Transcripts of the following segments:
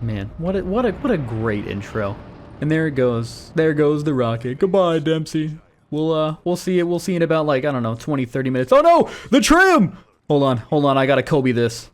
Man, what a great intro. And there it goes. There goes the rocket. Goodbye, Dempsey. We'll see it. We'll see in about, like, I don't know, 20, 30 minutes. Oh no! The tram! Hold on, I gotta Kobe this.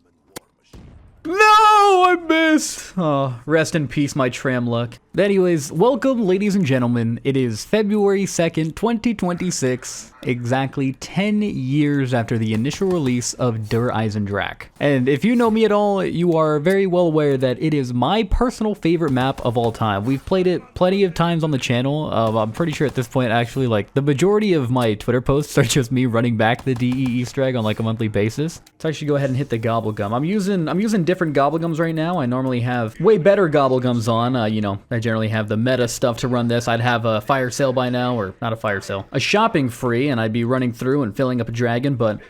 No, I missed. Oh, rest in peace, my tram luck. Anyways, welcome, ladies and gentlemen. It is February 2nd, 2026, exactly 10 years after the initial release of Der Eisendrache. And if you know me at all, you are very well aware that it is my personal favorite map of all time. We've played it plenty of times on the channel. I'm pretty sure at this point, actually, like, the majority of my Twitter posts are just me running back the DE Easter egg on, like, a monthly basis. Let's actually go ahead and hit the gobblegum. I'm using different gobblegums right now. I normally have way better gobblegums on. You know, I generally have the meta stuff to run this. I'd have a fire sale by now, or not a fire sale, a shopping free, and I'd be running through and filling up a dragon, but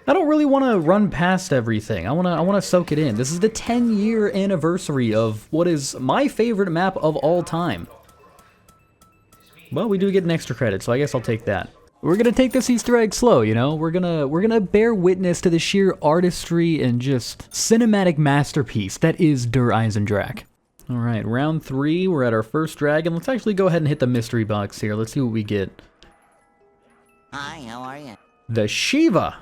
I don't really want to run past everything. I want to soak it in. This is the 10-year anniversary of what is my favorite map of all time. Well, we do get an extra credit, so I guess I'll take that. We're gonna take this Easter egg slow, you know? We're gonna bear witness to the sheer artistry and just cinematic masterpiece that is Der Eisendrache. Alright, round 3, we're at our first dragon. Let's actually go ahead and hit the mystery box here. Let's see what we get. Hi, how are you? The Shiva!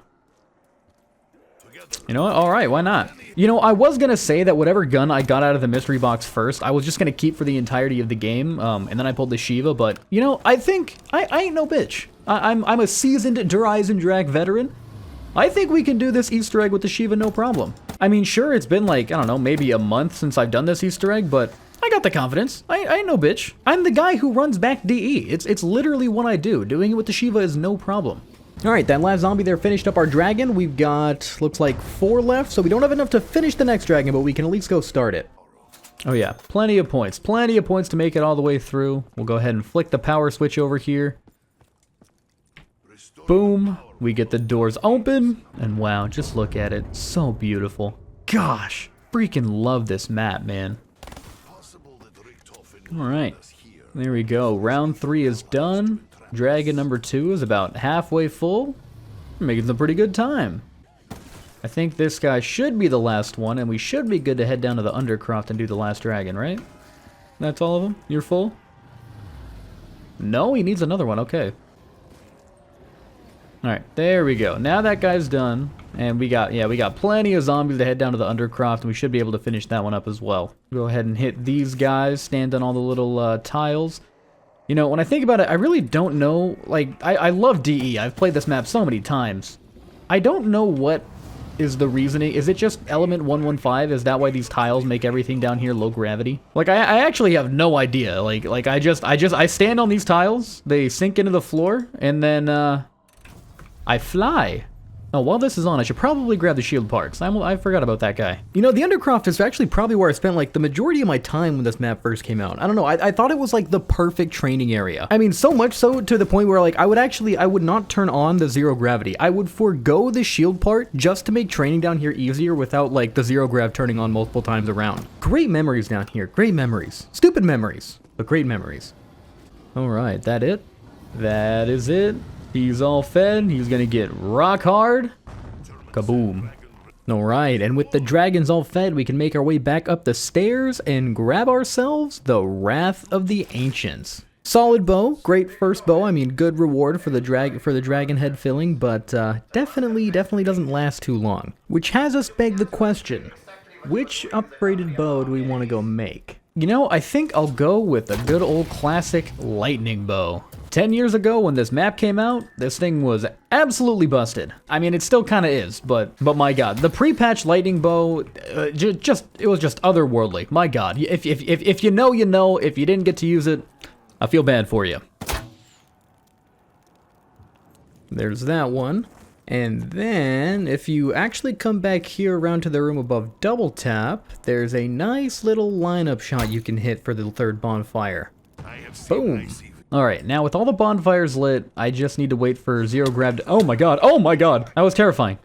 You know what? Alright, why not? You know, I was gonna say that whatever gun I got out of the mystery box first, I was just gonna keep for the entirety of the game, and then I pulled the Shiva, but, you know, I think, I ain't no bitch. I'm a seasoned Der Eisendrache veteran. I think we can do this Easter egg with the Shiva no problem. I mean, sure, it's been like, I don't know, maybe a month since I've done this Easter egg, but I got the confidence. I ain't no bitch. I'm the guy who runs back DE. It's literally what I do. Doing it with the Shiva is no problem. Alright, that last zombie there finished up our dragon. We've got, looks like 4 left, so we don't have enough to finish the next dragon, but we can at least go start it. Oh yeah, plenty of points to make it all the way through. We'll go ahead and flick the power switch over here. Boom, we get the doors open, and wow, just look at it, so beautiful. Gosh, freaking love this map, man. Alright, there we go, round 3 is done. Dragon number 2 is about halfway full. We're making some pretty good time. I think this guy should be the last one, and we should be good to head down to the Undercroft and do the last dragon, right? That's all of them? You're full? No, he needs another one, okay. Alright, there we go. Now that guy's done, and we got plenty of zombies to head down to the Undercroft, and we should be able to finish that one up as well. Go ahead and hit these guys, stand on all the little tiles. You know, when I think about it, I really don't know, like, I love DE. I've played this map so many times. I don't know what is the reasoning. Is it just element 115? Is that why these tiles make everything down here low gravity? Like, I actually have no idea. Like I stand on these tiles, they sink into the floor, and then, I fly. Oh, while this is on, I should probably grab the shield parts. I forgot about that guy. You know, the Undercroft is actually probably where I spent, like, the majority of my time when this map first came out. I don't know, I thought it was, like, the perfect training area. I mean, so much so to the point where, like, I would not turn on the zero gravity. I would forego the shield part just to make training down here easier without, like, the zero grav turning on multiple times around. Great memories down here, great memories. Stupid memories, but great memories. Alright, that it? That is it. He's all fed. He's gonna get rock hard. Kaboom. Alright, and with the dragons all fed, we can make our way back up the stairs and grab ourselves the Wrath of the Ancients. Solid bow, great first bow. I mean, good reward for the dragon head filling, but definitely doesn't last too long. Which has us beg the question, which upgraded bow do we want to go make? You know, I think I'll go with a good old classic lightning bow. 10 years ago when this map came out, this thing was absolutely busted. I mean, it still kind of is, but my god, the pre-patch lightning bow, it was just otherworldly. My god, if you know, you know. If you didn't get to use it, I feel bad for you. There's that one. And then, if you actually come back here around to the room above double tap, there's a nice little lineup shot you can hit for the third bonfire. Boom. Alright, now with all the bonfires lit, I just need to wait for zero grav to— oh my god, that was terrifying.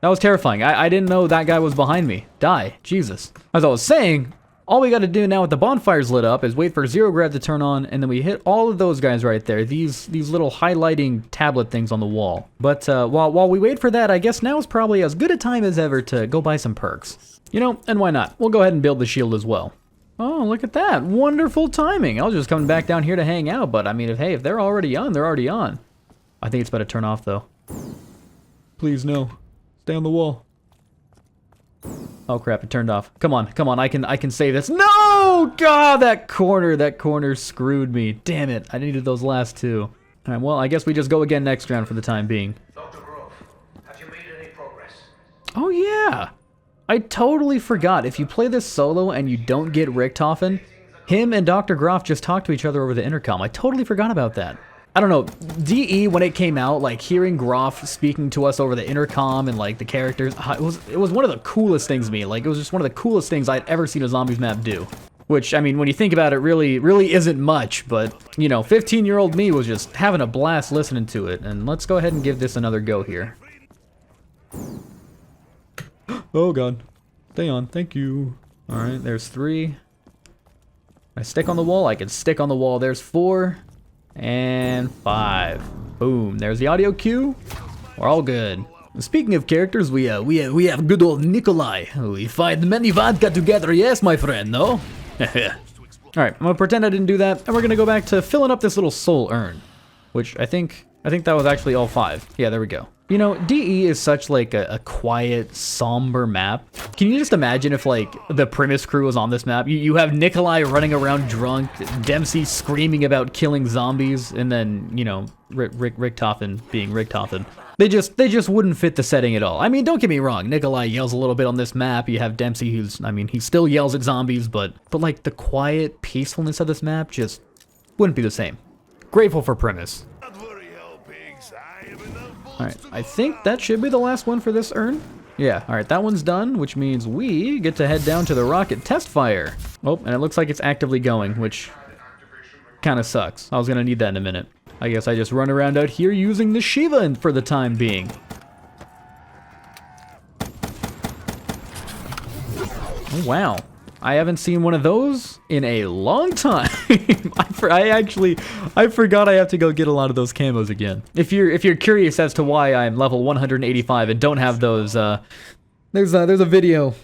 That was terrifying. I didn't know that guy was behind me. Die, Jesus. As I was saying, all we gotta do now with the bonfires lit up is wait for zero grav to turn on, and then we hit all of those guys right there, these little highlighting tablet things on the wall. But while we wait for that, I guess now is probably as good a time as ever to go buy some perks. You know, and why not? We'll go ahead and build the shield as well. Oh, look at that. Wonderful timing. I was just coming back down here to hang out, but I mean, if they're already on, they're already on. I think it's better to turn off, though. Please, no. Stay on the wall. Oh, crap, it turned off. Come on, I can save this. No! God, that corner screwed me. Damn it, I needed those last two. All right, well, I guess we just go again next round for the time being. Dr. Grove, have you made any progress? Oh, yeah. I totally forgot. If you play this solo and you don't get Richtofen, him and Dr. Groff just talk to each other over the intercom. I totally forgot about that. I don't know, DE, when it came out, like, hearing Groff speaking to us over the intercom and, like, the characters, it was one of the coolest things to me. Like, it was just one of the coolest things I'd ever seen a Zombies map do. Which, I mean, when you think about it, really isn't much, but, you know, 15-year-old me was just having a blast listening to it. And let's go ahead and give this another go here. Oh, God. Stay on. Thank you. All right, there's 3. I stick on the wall. I can stick on the wall. There's 4. And 5. Boom. There's the audio cue. We're all good. Speaking of characters, we have good old Nikolai. We find many vodka together, yes, my friend, no? Alright, I'm gonna pretend I didn't do that, and we're gonna go back to filling up this little soul urn. Which I think that was actually all 5. Yeah, there we go. You know, DE is such like a quiet, somber map. Can you just imagine if like the Primus crew was on this map? You have Nikolai running around drunk, Dempsey screaming about killing zombies, and then, you know, Richtofen being Richtofen. They just wouldn't fit the setting at all. I mean, don't get me wrong, Nikolai yells a little bit on this map. You have Dempsey who's, I mean, he still yells at zombies, but like the quiet peacefulness of this map just wouldn't be the same. Grateful for Primus. Alright, I think that should be the last one for this urn. Yeah, alright, that one's done, which means we get to head down to the rocket test fire. Oh, and it looks like it's actively going, which kind of sucks. I was going to need that in a minute. I guess I just run around out here using the Shiva for the time being. Oh, wow. I haven't seen one of those in a long time. I forgot I have to go get a lot of those camos again. If you're curious as to why I'm level 185 and don't have those, there's a video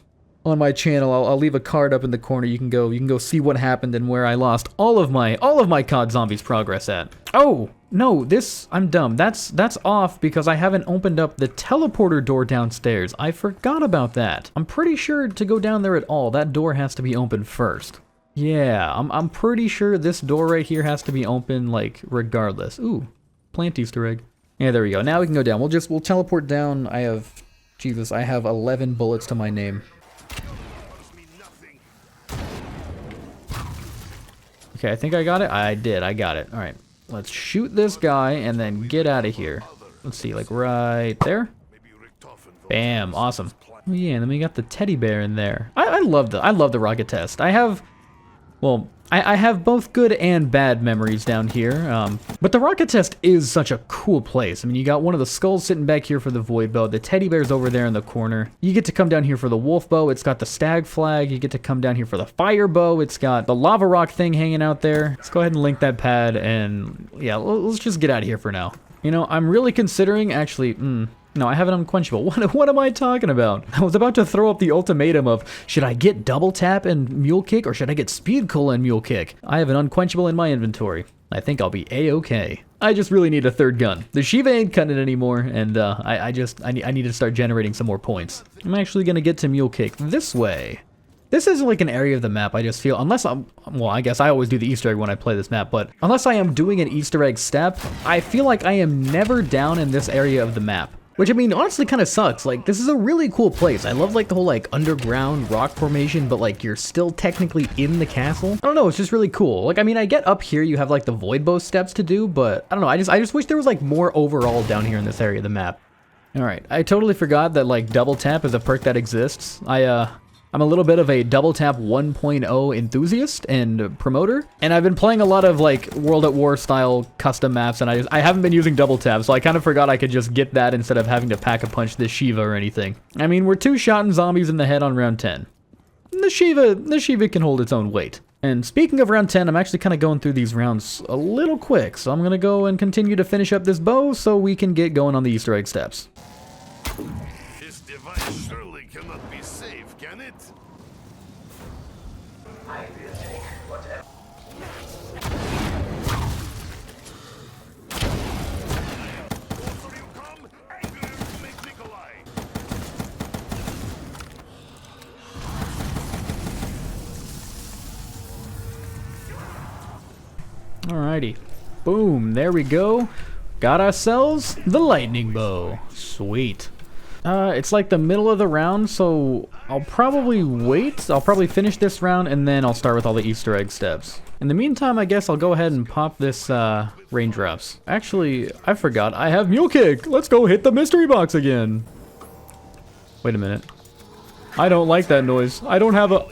on my channel. I'll leave a card up in the corner. You can go see what happened and where I lost all of my COD Zombies progress at. Oh no, I'm dumb. That's off because I haven't opened up the teleporter door downstairs. I forgot about that. I'm pretty sure to go down there at all, that door has to be open first. Yeah, I'm pretty sure this door right here has to be open like regardless. Ooh, plant Easter egg. Yeah, there we go. Now we can go down. We'll teleport down. I have 11 bullets to my name. Okay, I think I got it. I did. I got it. All right. Let's shoot this guy and then get out of here. Let's see, like right there. Bam, awesome. Oh yeah, and then we got the teddy bear in there. I love the rocket test. I have both good and bad memories down here. But the rocket test is such a cool place. I mean, you got one of the skulls sitting back here for the void bow. The teddy bear's over there in the corner. You get to come down here for the wolf bow. It's got the stag flag. You get to come down here for the fire bow. It's got the lava rock thing hanging out there. Let's go ahead and link that pad and yeah, let's just get out of here for now. You know, I'm really considering actually, no, I have an unquenchable. What am I talking about? I was about to throw up the ultimatum of, should I get double tap and mule kick or should I get speed cola and mule kick? I have an unquenchable in my inventory. I think I'll be a-okay. I just really need a third gun. The Shiva ain't cutting it anymore, and I need to start generating some more points. I'm actually gonna get to mule kick this way. This is like an area of the map I just feel, well, I guess I always do the Easter egg when I play this map, but unless I am doing an Easter egg step, I feel like I am never down in this area of the map. Which, I mean, honestly kind of sucks. Like, this is a really cool place. I love, like, the whole, like, underground rock formation, but, like, you're still technically in the castle. I don't know, it's just really cool. Like, I mean, I get up here, you have, like, the void bow steps to do, but I don't know, I just wish there was, like, more overall down here in this area of the map. Alright, I totally forgot that, like, double tap is a perk that exists. I'm a little bit of a double tap 1.0 enthusiast and promoter, and I've been playing a lot of like World at War style custom maps, and I haven't been using double tap, so I kind of forgot I could just get that instead of having to pack a punch this Shiva or anything. I mean, we're 2-shotting zombies in the head on round 10. The Shiva can hold its own weight. And speaking of round 10, I'm actually kind of going through these rounds a little quick, so I'm gonna go and continue to finish up this bow so we can get going on the Easter egg steps. This device surely cannot be safe, can it? I will take whatever. Alrighty. Boom, there we go. Got ourselves the lightning bow. Sweet. It's like the middle of the round, so I'll probably wait. I'll probably finish this round, and then I'll start with all the Easter egg steps. In the meantime, I guess I'll go ahead and pop this raindrops. Actually, I forgot. I have mule kick. Let's go hit the mystery box again. Wait a minute. I don't like that noise. I don't have a...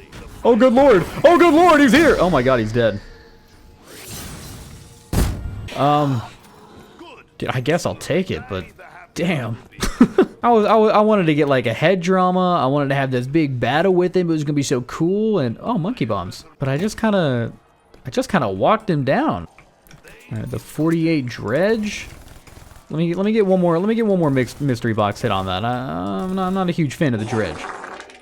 Oh, good lord. Oh, good lord, he's here. Oh my god, he's dead. I guess I'll take it, but damn. I wanted to get like a head drama. I wanted to have this big battle with him. It was gonna be so cool, and oh, monkey bombs. But I just kind of walked him down. All right, the 48 dredge. Let me get one more. Let me get one more mixed mystery box hit on that. I'm not a huge fan of the dredge.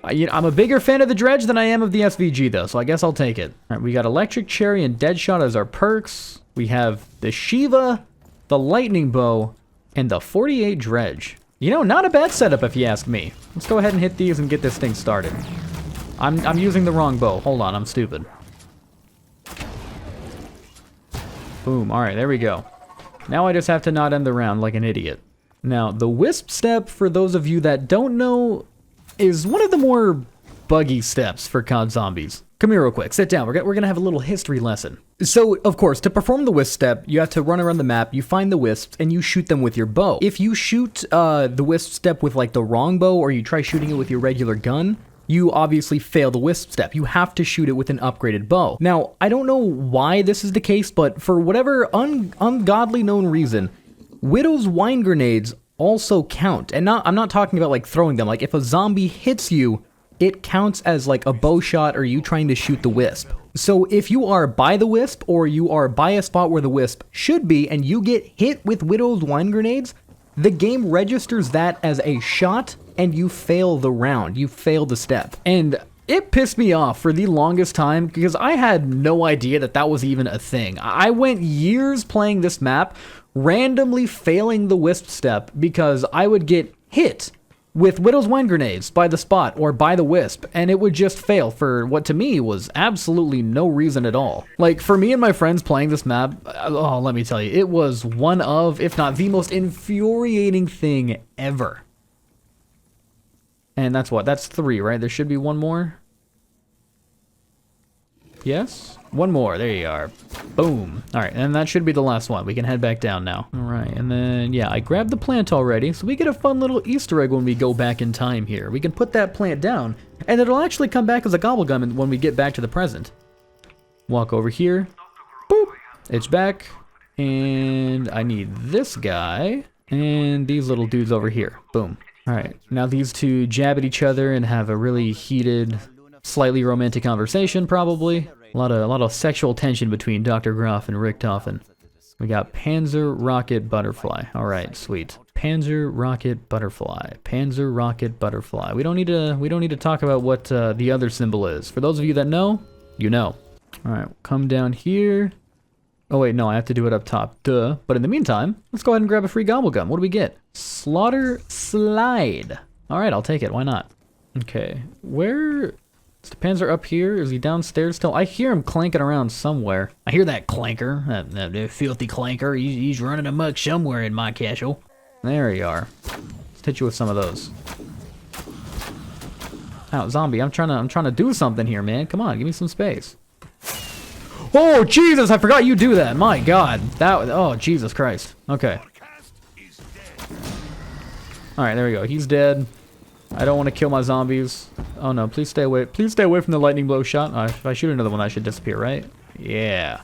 I'm a bigger fan of the dredge than I am of the SVG though, so I guess I'll take it. All right, we got electric cherry and deadshot as our perks. We have the Shiva, the lightning bow, and the 48 dredge. You know, not a bad setup if you ask me. Let's go ahead and hit these and get this thing started. I'm using the wrong bow. Hold on, I'm stupid. Boom, alright, there we go. Now I just have to not end the round like an idiot. Now, the Wisp step, for those of you that don't know, is one of the more buggy steps for COD Zombies. Come here real quick, sit down, we're gonna have a little history lesson. So, of course, to perform the Wisp step, you have to run around the map, you find the Wisps, and you shoot them with your bow. If you shoot the Wisp step with like the wrong bow, or you try shooting it with your regular gun, you obviously fail the Wisp step. You have to shoot it with an upgraded bow. Now, I don't know why this is the case, but for whatever ungodly known reason, Widow's wine grenades also count. And I'm not talking about like throwing them. Like if a zombie hits you, it counts as like a bow shot or you trying to shoot the Wisp. So if you are by the Wisp or you are by a spot where the Wisp should be and you get hit with Widow's wine grenades, the game registers that as a shot and you fail the round. You fail the step. And it pissed me off for the longest time because I had no idea that that was even a thing. I went years playing this map randomly failing the Wisp step because I would get hit with Widow's wine grenades by the spot or by the Wisp, and it would just fail for what to me was absolutely no reason at all. Like, for me and my friends playing this map, oh, let me tell you, it was one of, if not the most infuriating thing ever. And that's what? That's 3, right? There should be one more. Yes? One more. There you are. Boom. Alright, and that should be the last one. We can head back down now. Alright, and then, yeah, I grabbed the plant already, so we get a fun little Easter egg when we go back in time here. We can put that plant down, and it'll actually come back as a gobblegum when we get back to the present. Walk over here. Boop. It's back. And I need this guy, and these little dudes over here. Boom. Alright, now these two jab at each other and have a really heated, slightly romantic conversation, probably. A lot of sexual tension between Dr. Groff and Richtofen. We got Panzer Rocket Butterfly. Alright, sweet. Panzer Rocket Butterfly. Panzer Rocket Butterfly. We don't need to talk about what the other symbol is. For those of you that know, you know. Alright, come down here. Oh wait, no, I have to do it up top. Duh. But in the meantime, let's go ahead and grab a free gobblegum. What do we get? Slaughter Slide. Alright, I'll take it. Why not? Okay. Where... Is the Panzer up here? Is he downstairs still? I hear him clanking around somewhere. I hear that clanker. That filthy clanker. He's running amok somewhere in my castle. There you are. Let's hit you with some of those. Ow, zombie, I'm trying to do something here, man. Come on, give me some space. Oh, Jesus, I forgot you do that. My God. Oh, Jesus Christ. Okay. Alright, there we go. He's dead. I don't want to kill my zombies. Oh no, please stay away. Please stay away from the lightning blow shot. If I shoot another one, I should disappear, right? Yeah.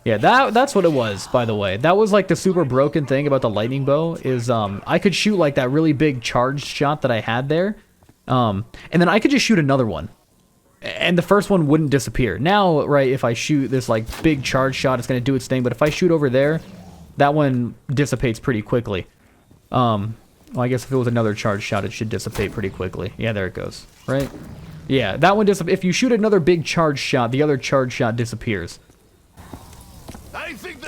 Yeah, that's what it was, by the way. That was like the super broken thing about the lightning bow is I could shoot like that really big charged shot that I had there. And then I could just shoot another one. And the first one wouldn't disappear. Now, right, if I shoot this like big charge shot, it's going to do its thing. But if I shoot over there, that one dissipates pretty quickly. Well, I guess if it was another charge shot, it should dissipate pretty quickly. Yeah, there it goes. Right? Yeah, that one if you shoot another big charge shot, the other charge shot disappears.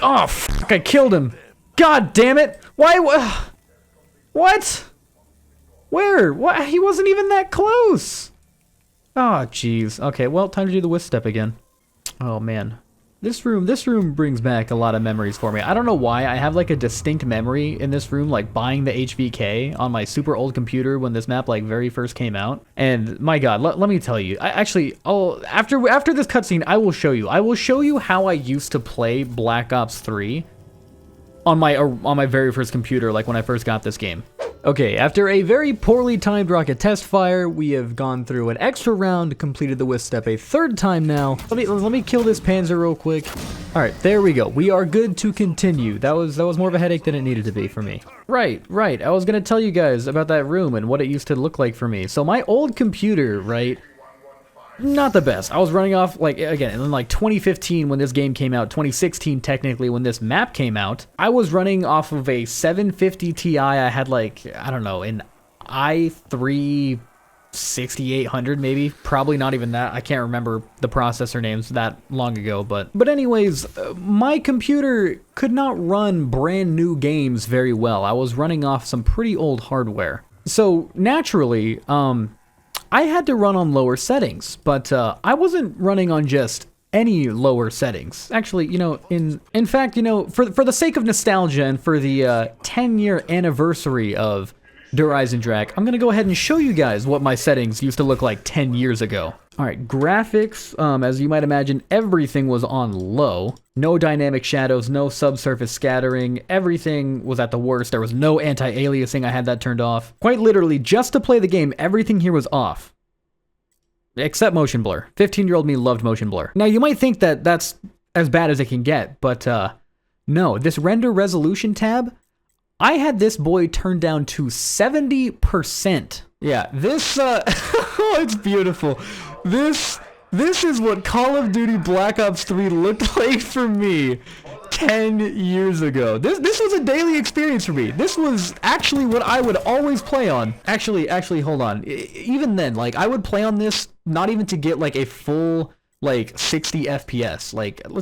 Oh, fuck, I killed him. God damn it. Why? What? Where? What? He wasn't even that close. Oh, jeez. Okay, well, time to do the Wisp step again. Oh, man. This room brings back a lot of memories for me. I don't know why. I have like a distinct memory in this room, like buying the HVK on my super old computer when this map like very first came out. And my God, let me tell you. After this cutscene, I will show you. I will show you how I used to play Black Ops 3 on my very first computer, like when I first got this game. Okay, after a very poorly timed rocket test fire, we have gone through an extra round, completed the Wisp step a third time now. Let me kill this Panzer real quick. All right, there we go. We are good to continue. That was more of a headache than it needed to be for me. Right. I was gonna tell you guys about that room and what it used to look like for me. So my old computer, right? Not the best. I was running off, like, again, in like 2015 when this game came out, 2016 technically when this map came out, I was running off of a 750 Ti. I had like, I don't know, an i3 6800 maybe, probably not even that. I can't remember the processor names that long ago, but anyways, my computer could not run brand new games very well. I was running off some pretty old hardware. So naturally, I had to run on lower settings, but I wasn't running on just any lower settings. Actually, you know, in fact, you know, for the sake of nostalgia and for the 10-year anniversary of Der Eisendrache, I'm gonna go ahead and show you guys what my settings used to look like 10 years ago. All right, graphics, as you might imagine, everything was on low. No dynamic shadows, no subsurface scattering, everything was at the worst. There was no anti-aliasing, I had that turned off. Quite literally, just to play the game, everything here was off. Except motion blur. 15-year-old me loved motion blur. Now, you might think that that's as bad as it can get, but no, this render resolution tab, I had this boy turned down to 70%. Yeah, this, oh, it's beautiful. This is what Call of Duty Black Ops 3 looked like for me 10 years ago. This was a daily experience for me. This was actually what I would always play on. Actually, hold on. Even then, like, I would play on this not even to get like a full like 60 FPS. Like, we're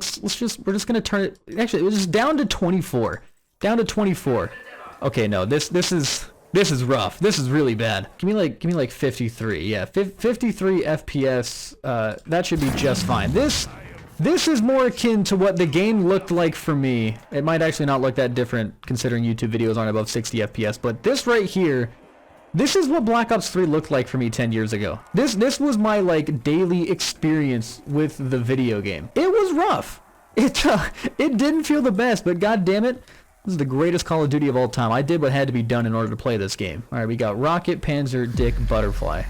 just gonna turn it. Actually, it was just down to 24. Down to 24. Okay, no, this is rough. This is really bad. Give me like 53. Yeah, 53 FPS. That should be just fine. This is more akin to what the game looked like for me. It might actually not look that different considering YouTube videos aren't above 60 FPS, but this right here, this is what Black Ops 3 looked like for me 10 years ago. This was my like daily experience with the video game. It was rough. It didn't feel the best, but god damn it, this is the greatest Call of Duty of all time. I did what had to be done in order to play this game. All right, we got Rocket, Panzer, Dick, Butterfly.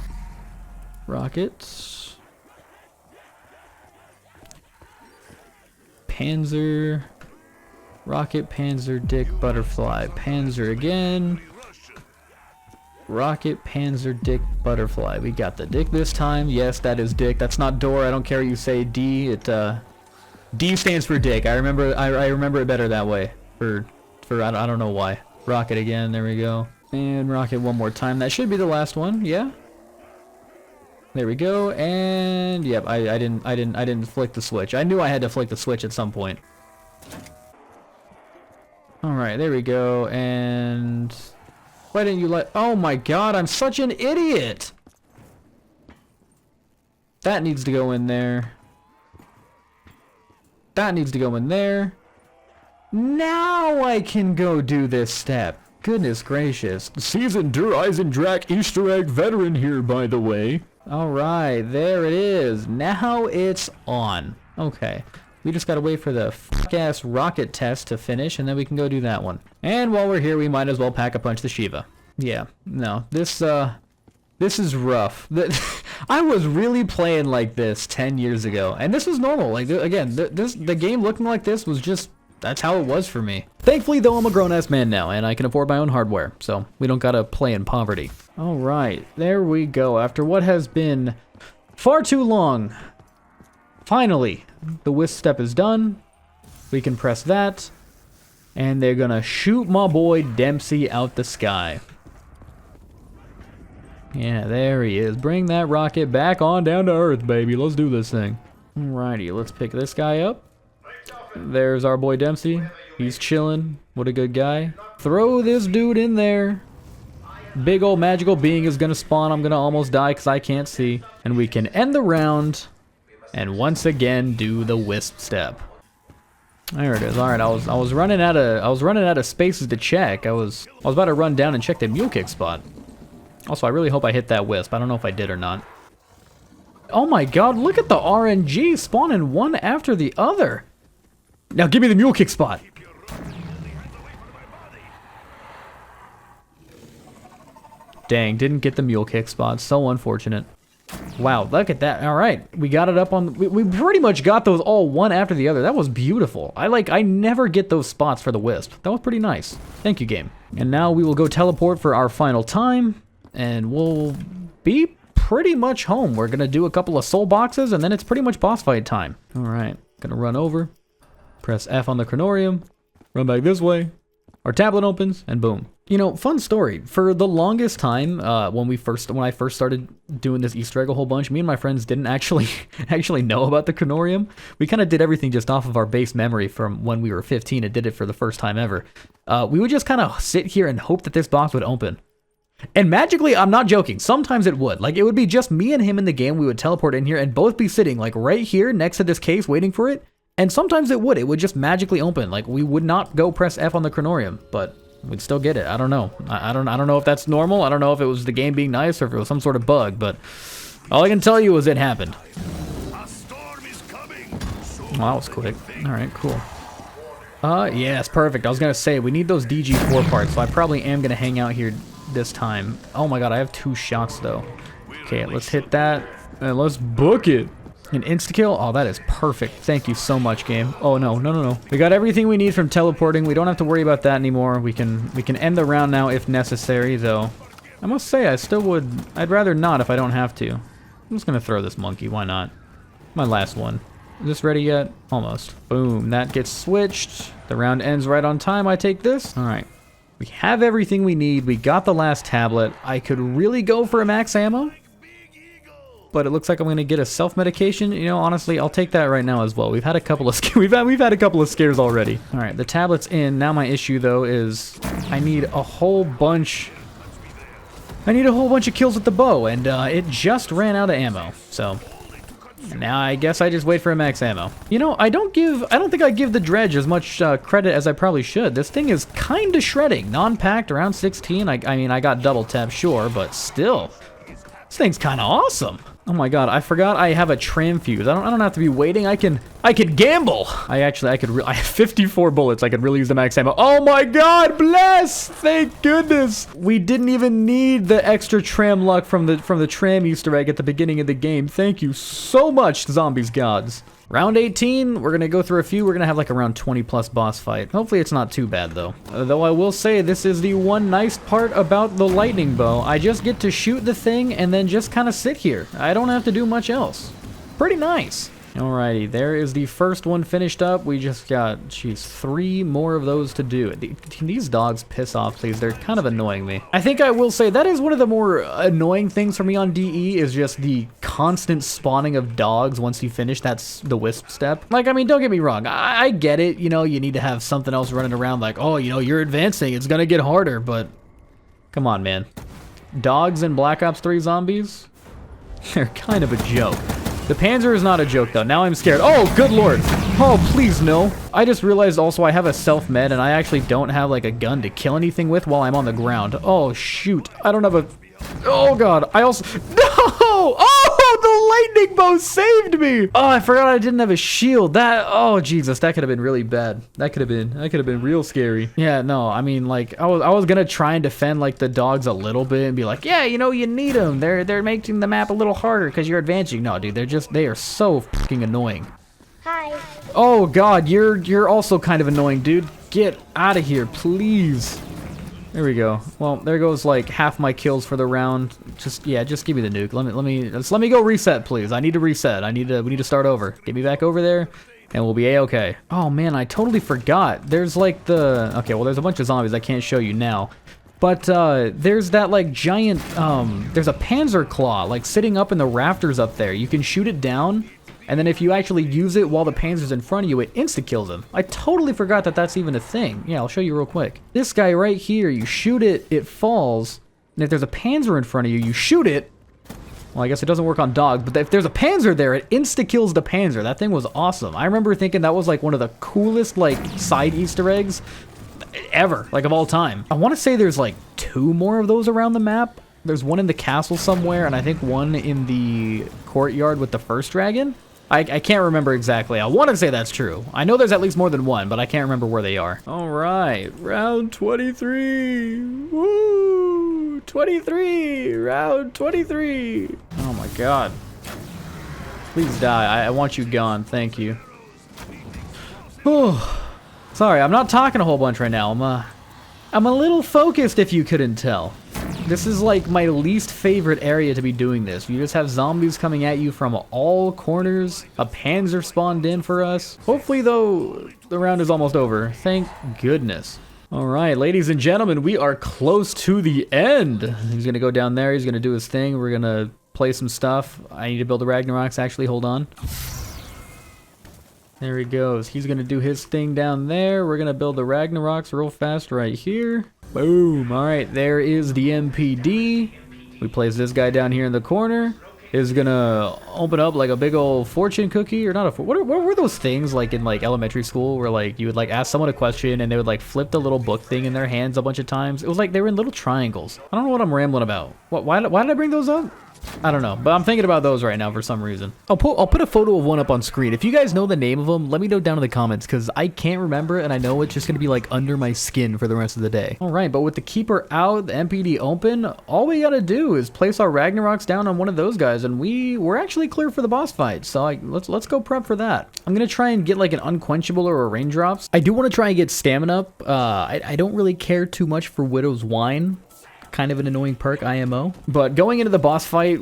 Rocket. Panzer. Rocket, Panzer, Dick, Butterfly. Panzer again. Rocket, Panzer, Dick, Butterfly. We got the Dick this time. Yes, that is Dick. That's not door. I don't care you say D. D stands for Dick. I remember it better that way. I don't know why. Rocket again, there we go. And Rocket one more time. That should be the last one, yeah? There we go, and yep, I didn't flick the switch. I knew I had to flick the switch at some point. Alright, there we go, and why didn't you oh my god, I'm such an idiot! That needs to go in there. That needs to go in there. Now I can go do this step. Goodness gracious. Seasoned Der Eisendrache Easter Egg veteran here, by the way. Alright, there it is. Now it's on. Okay. We just gotta wait for the f***ass rocket test to finish, and then we can go do that one. And while we're here, we might as well pack a punch the Shiva. Yeah, no. This is rough. I was really playing like this 10 years ago, and this was normal. Like, again, the game looking like this was just... That's how it was for me. Thankfully, though, I'm a grown-ass man now, and I can afford my own hardware, so we don't gotta play in poverty. Alright, there we go. After what has been far too long, finally, the Wisp step is done. We can press that, and they're gonna shoot my boy Dempsey out the sky. Yeah, there he is. Bring that rocket back on down to Earth, baby. Let's do this thing. Alrighty, let's pick this guy up. There's our boy Dempsey. He's chilling. What a good guy. Throw this dude in there. Big old magical being is gonna spawn. I'm gonna almost die because I can't see. And we can end the round and once again do the Wisp step. There it is. All right, I was running out of spaces to check. I was about to run down and check the mule kick spot. Also, I really hope I hit that Wisp. I don't know if I did or not. Oh my God! Look at the RNG spawning one after the other. Now give me the mule kick spot. Dang, didn't get the mule kick spot. So unfortunate. Wow, look at that. All right, we got it up on... We pretty much got those all one after the other. That was beautiful. I never get those spots for the Wisp. That was pretty nice. Thank you, game. And now we will go teleport for our final time. And we'll be pretty much home. We're going to do a couple of soul boxes, and then it's pretty much boss fight time. All right, going to run over. Press F on the Chronorium. Run back this way. Our tablet opens, and boom. You know, fun story. For the longest time, when I first started doing this Easter egg a whole bunch, me and my friends didn't actually know about the Chronorium. We kind of did everything just off of our base memory from when we were 15 and did it for the first time ever. We would just kind of sit here and hope that this box would open. And magically, I'm not joking, sometimes it would. Like, it would be just me and him in the game. We would teleport in here and both be sitting, like, right here next to this case waiting for it. And sometimes it would just magically open. Like, we would not go press F on the Chronorium, but we'd still get it. I don't know. I don't know if that's normal. I don't know if it was the game being nice or if it was some sort of bug, but all I can tell you is it happened. Well, that was quick. All right, cool. Yes, perfect. I was going to say, we need those DG4 parts, so I probably am going to hang out here this time. Oh my God, I have 2 shots, though. Okay, let's hit that, and let's book it. An insta-kill? Oh, that is perfect. Thank you so much, game. Oh, no. We got everything we need from teleporting. We don't have to worry about that anymore. We can end the round now if necessary, though. I must say, I'd rather not if I don't have to. I'm just going to throw this monkey. Why not? My last one. Is this ready yet? Almost. Boom. That gets switched. The round ends right on time. I take this. All right. We have everything we need. We got the last tablet. I could really go for a max ammo, but it looks like I'm going to get a self-medication. You know, honestly, I'll take that right now as well. We've had a couple of we've had a couple of scares already. All right, the tablet's in. Now my issue though is I need a whole bunch of kills with the bow, and it just ran out of ammo. So now I guess I just wait for a max ammo. You know, I don't think I give the Dredge as much credit as I probably should. This thing is kind of shredding. Non-packed around 16. I mean, I got double tap, sure, but still. This thing's kind of awesome. Oh my God, I forgot I have a tram fuse. I don't have to be waiting. I can gamble. I have 54 bullets. I could really use the max ammo. Oh my God, bless! Thank goodness. We didn't even need the extra tram luck from the tram Easter egg at the beginning of the game. Thank you so much, zombies gods. Round 18, we're going to go through a few. We're going to have like around 20 plus boss fight. Hopefully it's not too bad though. Though I will say this is the one nice part about the lightning bow. I just get to shoot the thing and then just kind of sit here. I don't have to do much else. Pretty nice. Alrighty, there is the first one finished up. We just got, geez, 3 more of those to do. Can these dogs piss off, please? They're kind of annoying me. I think I will say that is one of the more annoying things for me on DE is just the constant spawning of dogs once you finish that's the Wisp step. Like, I mean, don't get me wrong. I get it. You know, you need to have something else running around like, oh, you know, you're advancing. It's going to get harder, but come on, man. Dogs in Black Ops 3 zombies? They're kind of a joke. The Panzer is not a joke, though. Now I'm scared. Oh, good lord. Oh, please, no. I just realized also I have a self-med, and I actually don't have, like, a gun to kill anything with while I'm on the ground. Oh, shoot. I don't have a... Oh, God. I also... No! Oh, the lightning bow saved me! Oh, I forgot I didn't have a shield. That... Oh, Jesus. That could have been really bad. That could have been real scary. Yeah, no. I mean, like, I was gonna try and defend, like, the dogs a little bit and be like, yeah, you know, you need them. They're making the map a little harder because you're advancing. No, dude. They are so fucking annoying. Hi. Oh, God. You're also kind of annoying, dude. Get out of here, please. There we go. Well, there goes like half my kills for the round. Just give me the nuke. Let me go reset, please. I need to reset. We need to start over. Get me back over there, and we'll be a-okay. Oh man, I totally forgot. There's like okay, well there's a bunch of zombies I can't show you now, But there's that like giant, there's a Panzer Claw like sitting up in the rafters up there. You can shoot it down, and then if you actually use it while the Panzer's in front of you, it insta-kills him. I totally forgot that that's even a thing. Yeah, I'll show you real quick. This guy right here, you shoot it, it falls, and if there's a Panzer in front of you, you shoot it. Well, I guess it doesn't work on dogs, but if there's a Panzer there, it insta-kills the Panzer. That thing was awesome. I remember thinking that was like one of the coolest like side Easter eggs ever, like of all time. I want to say there's like 2 more of those around the map. There's one in the castle somewhere, and I think one in the courtyard with the first dragon. I can't remember exactly. I want to say that's true. I know there's at least more than one, but I can't remember where they are. All right, round 23. Woo! 23, round 23. Oh my god. Please die. I want you gone. Thank you. Oh, sorry, I'm not talking a whole bunch right now. I'm a little focused, if you couldn't tell. This is like my least favorite area to be doing this. You just have zombies coming at you from all corners. A Panzer spawned in for us. Hopefully, though, the round is almost over. Thank goodness. All right, ladies and gentlemen, we are close to the end. He's going to go down there. He's going to do his thing. We're going to play some stuff. I need to build the Ragnaroks, actually. Hold on. There he goes. He's going to do his thing down there. We're going to build the Ragnaroks real fast right here. Boom. All right, there is the MPD. We place this guy down here in the corner. Is gonna open up like a big old fortune cookie, or not a what were those things like in like elementary school where like you would like ask someone a question and they would like flip the little book thing in their hands a bunch of times? It was like they were in little triangles. I don't know what I'm rambling about. Why did I bring those up? I don't know, but I'm thinking about those right now for some reason. I'll put a photo of one up on screen. If you guys know the name of them, let me know down in the comments, because I can't remember, and I know it's just going to be like under my skin for the rest of the day. All right, but with the Keeper out, the MPD open, all we got to do is place our Ragnaroks down on one of those guys, and we're actually clear for the boss fight. So let's go prep for that. I'm going to try and get like an Unquenchable or a Raindrops. I do want to try and get Stamina up. I don't really care too much for Widow's Wine. Kind of an annoying perk, IMO. But going into the boss fight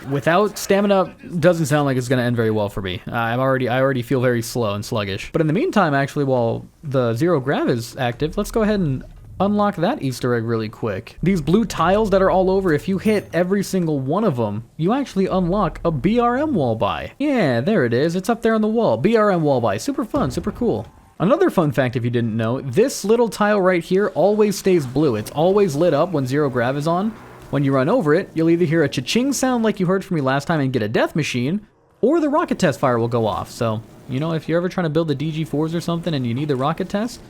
without stamina doesn't sound like it's going to end very well for me. I already feel very slow and sluggish. But in the meantime, actually, while the Zero Grav is active, let's go ahead and unlock that Easter egg really quick. These blue tiles that are all over, if you hit every single one of them, you actually unlock a BRM wall buy. Yeah, there it is. It's up there on the wall. BRM wall buy. Super fun, super cool. Another fun fact, if you didn't know, this little tile right here always stays blue. It's always lit up when Zero Grav is on. When you run over it, you'll either hear a cha-ching sound like you heard from me last time and get a death machine, or the rocket test fire will go off. So, you know, if you're ever trying to build the DG4s or something and you need the rocket test,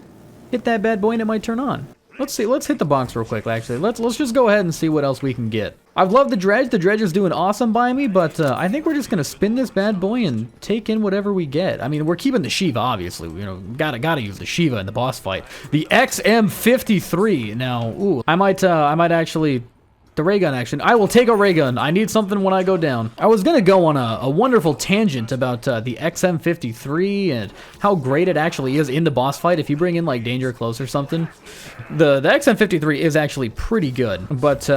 hit that bad boy and it might turn on. Let's see, let's hit the box real quick, actually. Let's just go ahead and see what else we can get. I've loved the dredge. The dredge is doing awesome by me, but I think we're just going to spin this bad boy and take in whatever we get. I mean, we're keeping the Shiva, obviously. You know, gotta use the Shiva in the boss fight. The XM53. Now, ooh, I might actually... The ray gun action. I will take a ray gun. I need something when I go down. I was gonna go on a wonderful tangent about the XM53 and how great it actually is in the boss fight if you bring in like Danger Close or something. The XM53 is actually pretty good, but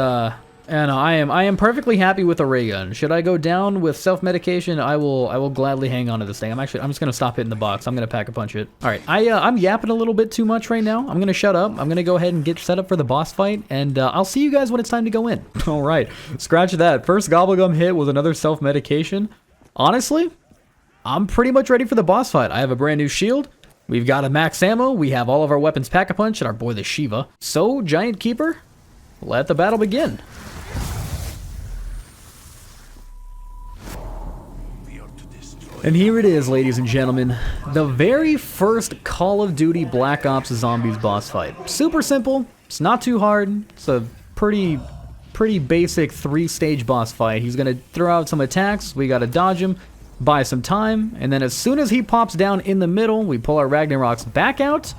and I am perfectly happy with a ray gun. Should I go down with self-medication, I will gladly hang on to this thing. I'm just gonna stop hitting the box. I'm gonna pack a punch it. All right, I'm yapping a little bit too much right now. I'm gonna shut up. I'm gonna go ahead and get set up for the boss fight, and I'll see you guys when it's time to go in. All right, scratch that. First gobblegum hit was another self-medication. Honestly, I'm pretty much ready for the boss fight. I have a brand new shield. We've got a max ammo. We have all of our weapons pack-a-punch and our boy the Shiva. So, Giant Keeper, let the battle begin. And here it is, ladies and gentlemen, the very first Call of Duty Black Ops Zombies boss fight. Super simple, it's not too hard, it's a pretty basic 3-stage boss fight. He's gonna throw out some attacks, we gotta dodge him, buy some time, and then as soon as he pops down in the middle, we pull our Ragnaroks back out,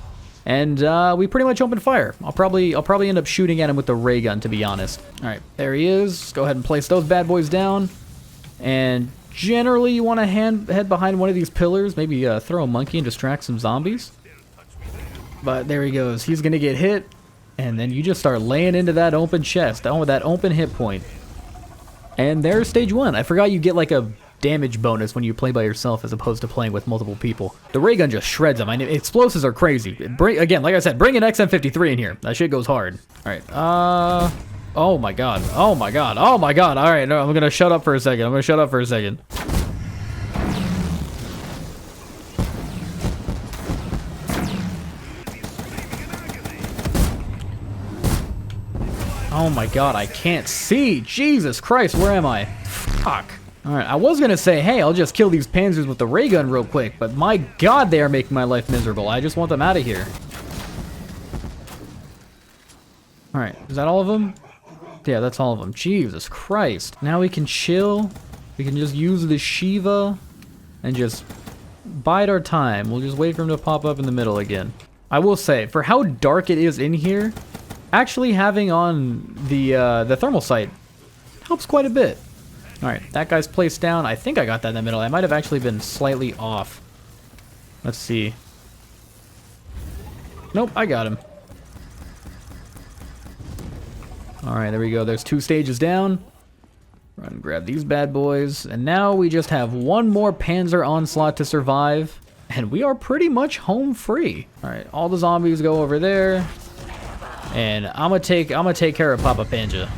and we pretty much open fire. I'll probably end up shooting at him with the ray gun, to be honest. Alright, there he is. Let's go ahead and place those bad boys down, and generally, you want to head behind one of these pillars, maybe throw a monkey and distract some zombies. But there he goes. He's going to get hit, and then you just start laying into that open chest, that open hit point. And there's stage 1. I forgot you get like a damage bonus when you play by yourself as opposed to playing with multiple people. The ray gun just shreds them. I mean, explosives are crazy. Again, like I said, bring an XM53 in here. That shit goes hard. All right. Oh my god. Oh my god. Oh my god. All right. No, I'm gonna shut up for a second. I'm gonna shut up for a second. Oh my god, I can't see. Jesus Christ, where am I? Fuck. Alright, I was gonna say, hey, I'll just kill these panzers with the ray gun real quick, but my god, they are making my life miserable. I just want them out of here. Alright, is that all of them? Yeah, that's all of them. Jesus Christ. Now we can chill. We can just use the Shiva and just bide our time. We'll just wait for him to pop up in the middle again. I will say, for how dark it is in here, actually having on the thermal sight helps quite a bit. Alright, that guy's placed down. I think I got that in the middle. I might have actually been slightly off. Let's see. Nope, I got him. Alright, there we go. There's 2 stages down. Run and grab these bad boys. And now we just have one more Panzer onslaught to survive. And we are pretty much home free. Alright, all the zombies go over there. And I'm gonna take care of Papa Panja.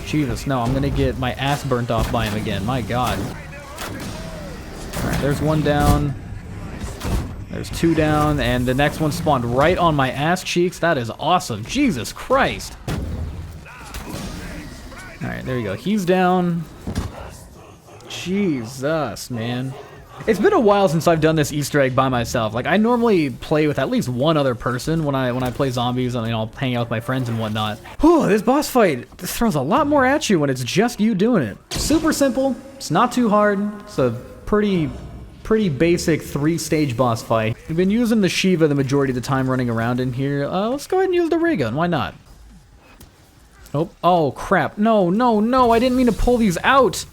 Jesus, no, I'm gonna get my ass burnt off by him again. My god. Alright, there's 1 down. There's 2 down, and the next one spawned right on my ass cheeks. That is awesome. Jesus Christ. Alright, there you go. He's down. Jesus, man. It's been a while since I've done this Easter egg by myself. Like, I normally play with at least one other person when I play zombies, and I'll hang out with my friends and whatnot. Whew, this boss fight throws a lot more at you when it's just you doing it. Super simple. It's not too hard. It's a pretty basic 3-stage boss fight. We've been using the Shiva the majority of the time running around in here. Let's go ahead and use the ray gun. Why not? Nope. Oh, crap. No, no, no. I didn't mean to pull these out.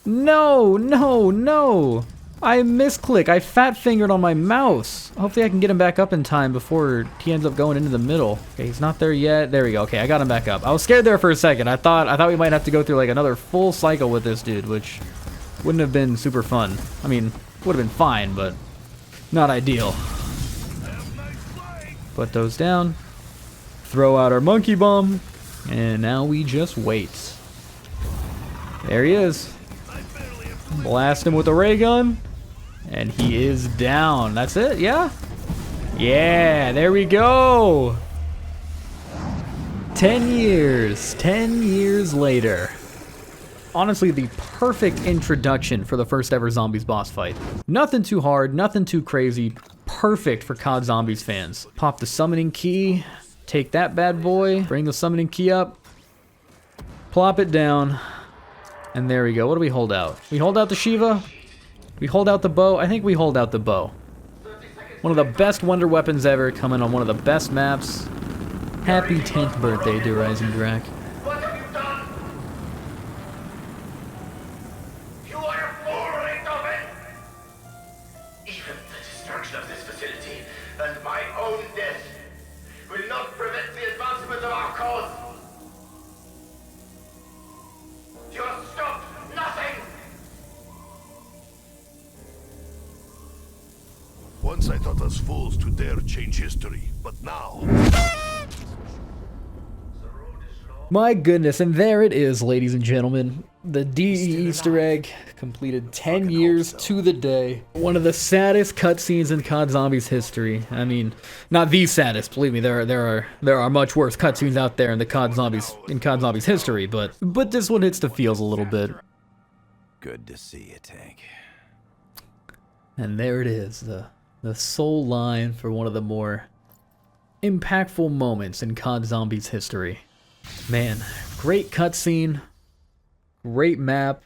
No, no, no. I misclick. I fat fingered on my mouse. Hopefully I can get him back up in time before he ends up going into the middle. Okay, he's not there yet. There we go. Okay, I got him back up. I was scared there for a second. I thought we might have to go through like another full cycle with this dude, which wouldn't have been super fun. I mean, would have been fine, but not ideal. Put those down. Throw out our monkey bomb. And now we just wait. There he is. Blast him with a ray gun. And he is down. That's it, yeah? Yeah, there we go. 10 years. 10 years later. Honestly, the perfect introduction for the first ever Zombies boss fight. Nothing too hard, nothing too crazy. Perfect for COD Zombies fans. Pop the summoning key. Take that bad boy. Bring the summoning key up. Plop it down. And there we go. What do we hold out? We hold out the Shiva. We hold out the bow. I think we hold out the bow. One of the best wonder weapons ever, coming on one of the best maps. Happy 10th birthday, dear Eisendrache. What have you done? You are a fool, Beethoven! Even the destruction of this facility and my own death will not prevent the advancement of our cause. You have stopped nothing! Once I thought us fools to dare change history, but now... My goodness, and there it is, ladies and gentlemen. The DE Easter egg completed 10 years to the day. One of the saddest cutscenes in COD Zombies history. I mean, not the saddest, believe me. There are much worse cutscenes out there in the COD Zombies history, but this one hits the feels a little bit. Good to see you, Tank. And there it is, the sole line for one of the more impactful moments in COD Zombies history. Man, great cutscene, great map,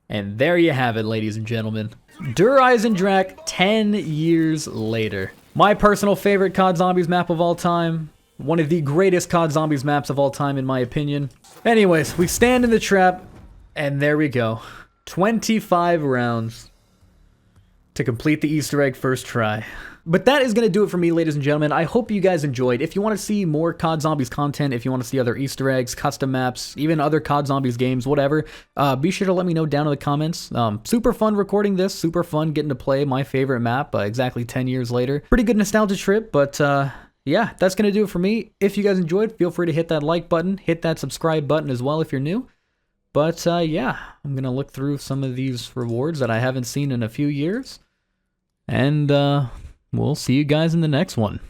and there you have it, ladies and gentlemen. Der Eisendrache 10 years later. My personal favorite COD Zombies map of all time. One of the greatest COD Zombies maps of all time, in my opinion. Anyways, we stand in the trap, and there we go. 25 rounds to complete the Easter egg first try. But that is going to do it for me, ladies and gentlemen. I hope you guys enjoyed. If you want to see more COD Zombies content, if you want to see other Easter eggs, custom maps, even other COD Zombies games, whatever, be sure to let me know down in the comments. Super fun recording this, super fun getting to play my favorite map exactly 10 years later. Pretty good nostalgia trip, but yeah, that's going to do it for me. If you guys enjoyed, feel free to hit that like button, hit that subscribe button as well if you're new. But yeah, I'm going to look through some of these rewards that I haven't seen in a few years. And we'll see you guys in the next one.